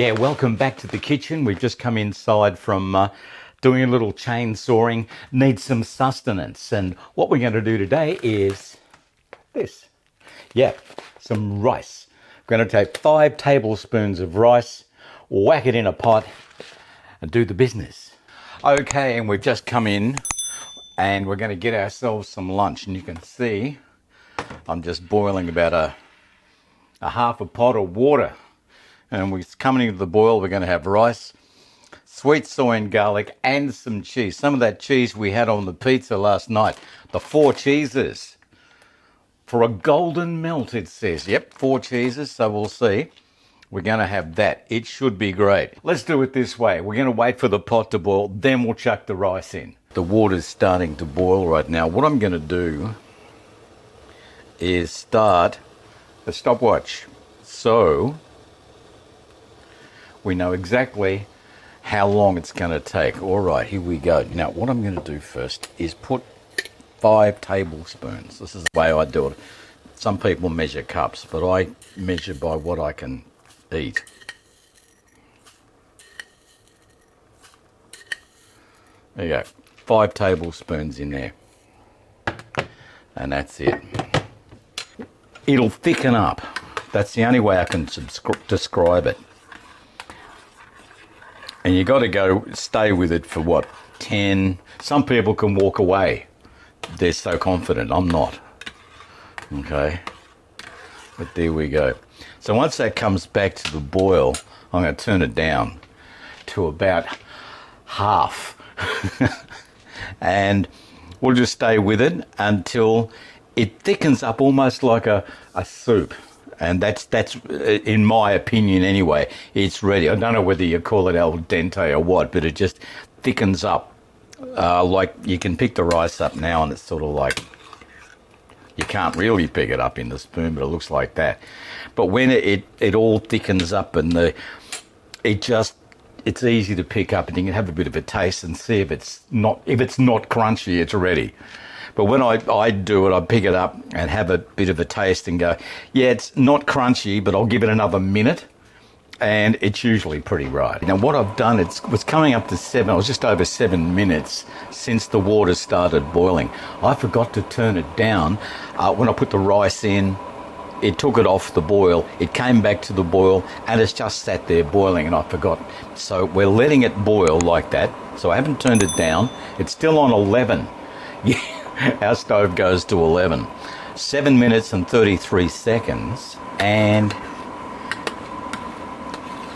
Yeah, welcome back to the kitchen. We've just come inside from doing a little chainsawing. Need some sustenance. And what we're going to do today is this. Yeah, some rice. We're going to take 5 tablespoons of rice, whack it in a pot, and do the business. Okay, and we've just come in and we're going to get ourselves some lunch. And you can see I'm just boiling about a half a pot of water. And we're coming into the boil. We're going to have rice, sweet soy and garlic, and some cheese. Some of that cheese we had on the pizza last night. The 4 cheeses. For a golden melt, it says. Yep, 4 cheeses, so we'll see. We're going to have that. It should be great. Let's do it this way. We're going to wait for the pot to boil, then we'll chuck the rice in. The water's starting to boil right now. What I'm going to do is start the stopwatch. So we know exactly how long it's going to take. All right, here we go. Now, what I'm going to do first is put 5 tablespoons. This is the way I do it. Some people measure cups, but I measure by what I can eat. There you go. 5 tablespoons in there. And that's it. It'll thicken up. That's the only way I can describe it. And you got to stay with it for what, 10? Some people can walk away. They're so confident. I'm not. Okay. But there we go. So once that comes back to the boil, I'm going to turn it down to about half. And we'll just stay with it until it thickens up almost like a soup. And that's in my opinion anyway, it's ready. I don't know whether you call it al dente or what, but it just thickens up. Like you can pick the rice up now and it's sort of like, you can't really pick it up in the spoon, but it looks like that. But when it all thickens up and it's easy to pick up and you can have a bit of a taste and see if it's not crunchy, it's ready. But when I do it, I pick it up and have a bit of a taste and go, yeah, it's not crunchy, but I'll give it another minute. And it's usually pretty right. Now, what I've done, it was coming up to 7, I was just over 7 minutes since the water started boiling. I forgot to turn it down. When I put the rice in, it took it off the boil. It came back to the boil and it's just sat there boiling and I forgot. So we're letting it boil like that. So I haven't turned it down. It's still on 11. Yeah. Our stove goes to 11. 7 minutes and 33 seconds. And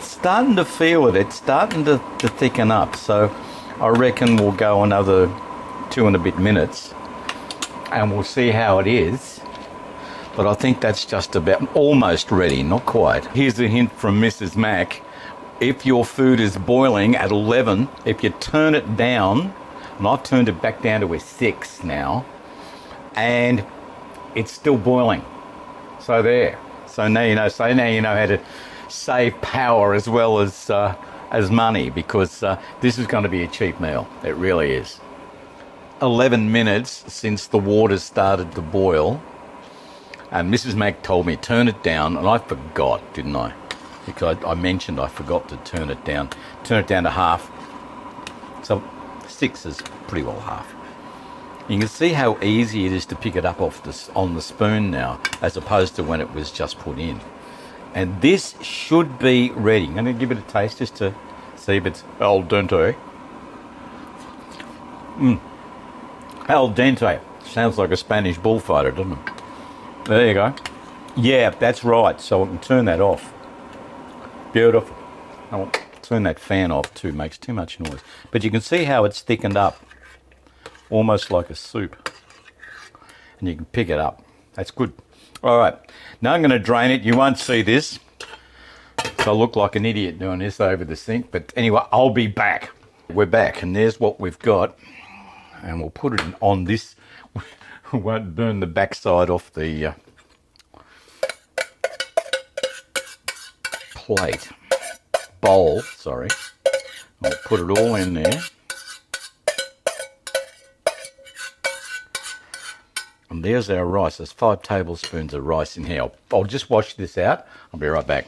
starting to feel it. It's starting to thicken up. So I reckon we'll go another 2 and a bit minutes. And we'll see how it is. But I think that's just about almost ready. Not quite. Here's a hint from Mrs. Mac. If your food is boiling at 11, if you turn it down, and I've turned it back down to a 6 now, and it's still boiling. So there. So now you know. So now you know how to save power as well as money, because this is going to be a cheap meal. It really is. 11 minutes since the water started to boil, and Mrs. Mac told me turn it down, and I forgot, didn't I? Because I mentioned I forgot to turn it down. Turn it down to half. So 6 is pretty well half. You can see how easy it is to pick it up on the spoon now, as opposed to when it was just put in. And this should be ready. I'm going to give it a taste just to see if it's al dente. Al dente. Sounds like a Spanish bullfighter, doesn't it? There you go. Yeah, that's right. So I can turn that off. Beautiful. I'll turn that fan off too, makes too much noise. But you can see how it's thickened up, almost like a soup. And you can pick it up. That's good. All right, now I'm going to drain it. You won't see this, so I look like an idiot doing this over the sink. But anyway, I'll be back. We're back, and there's what we've got. And we'll put it on this. We won't burn the backside off the bowl, sorry. I'll put it all in there. And there's our rice. There's 5 tablespoons of rice in here. I'll just wash this out. I'll be right back.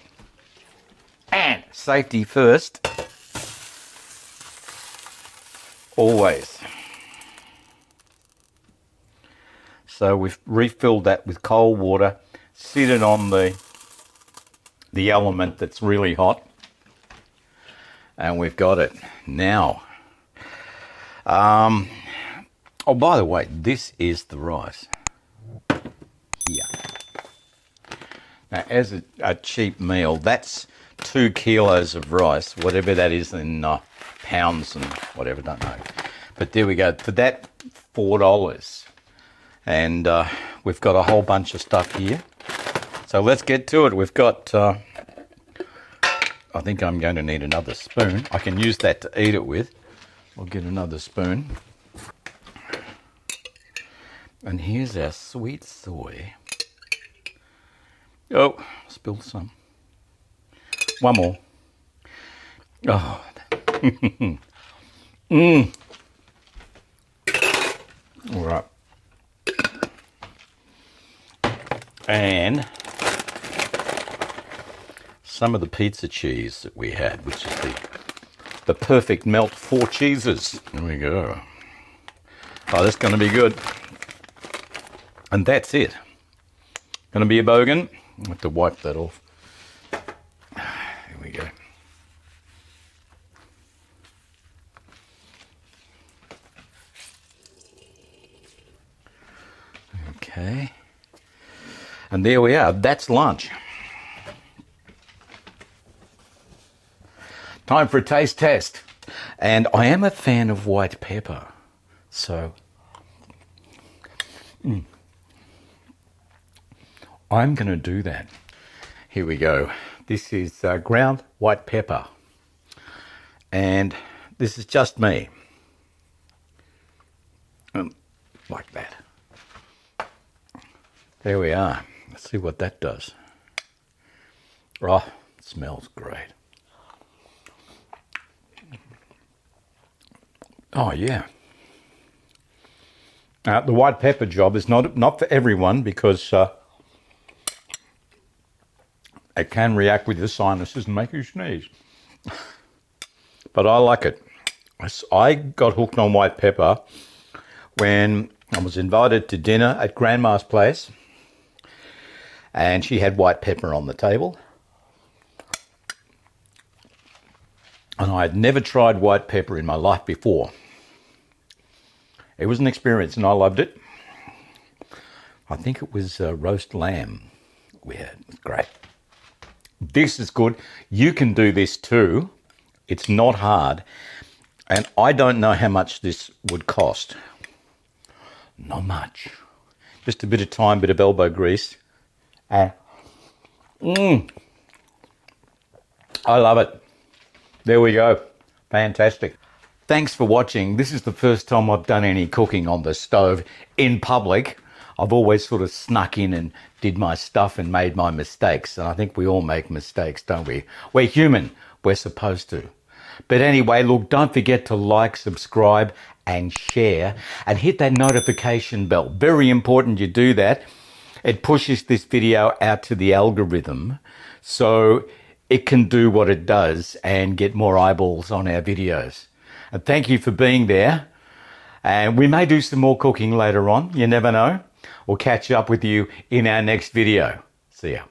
And Safety first. Always. So we've refilled that with cold water, sit it on the element that's really hot, and we've got it. Now, oh, by the way, this is the rice. Here. Now, as a cheap meal, that's 2 kilos of rice, whatever that is in pounds and whatever, don't know. But there we go. For that, $4. And we've got a whole bunch of stuff here. So let's get to it. We've got, I think I'm going to need another spoon. I can use that to eat it with. We'll get another spoon. And here's our sweet soy. Oh, spilled some. One more. Oh. All right. And some of the pizza cheese that we had, which is the perfect melt 4 cheeses. There we go. Oh, that's going to be good. And that's it. Going to be a bogan. I have to wipe that off. Here we go. Okay. And there we are. That's lunch. Time for a taste test. And I am a fan of white pepper. So I'm going to do that. Here we go. This is ground white pepper. And this is just me. Like that. There we are. Let's see what that does. Oh, it smells great. Oh, yeah. The white pepper job is not for everyone because it can react with your sinuses and make you sneeze. But I like it. I got hooked on white pepper when I was invited to dinner at Grandma's place. And she had white pepper on the table. And I had never tried white pepper in my life before. It was an experience and I loved it. I think it was roast lamb we had. It was great. This is good. You can do this too. It's not hard. And I don't know how much this would cost. Not much. Just a bit of time, bit of elbow grease. And I love it. There we go. Fantastic. Thanks for watching. This is the first time I've done any cooking on the stove in public. I've always sort of snuck in and did my stuff and made my mistakes. And I think we all make mistakes, don't we? We're human. We're supposed to. But anyway, look, don't forget to like, subscribe and share and hit that notification bell. Very important you do that. It pushes this video out to the algorithm so it can do what it does and get more eyeballs on our videos. And thank you for being there. And we may do some more cooking later on. You never know. We'll catch up with you in our next video. See ya.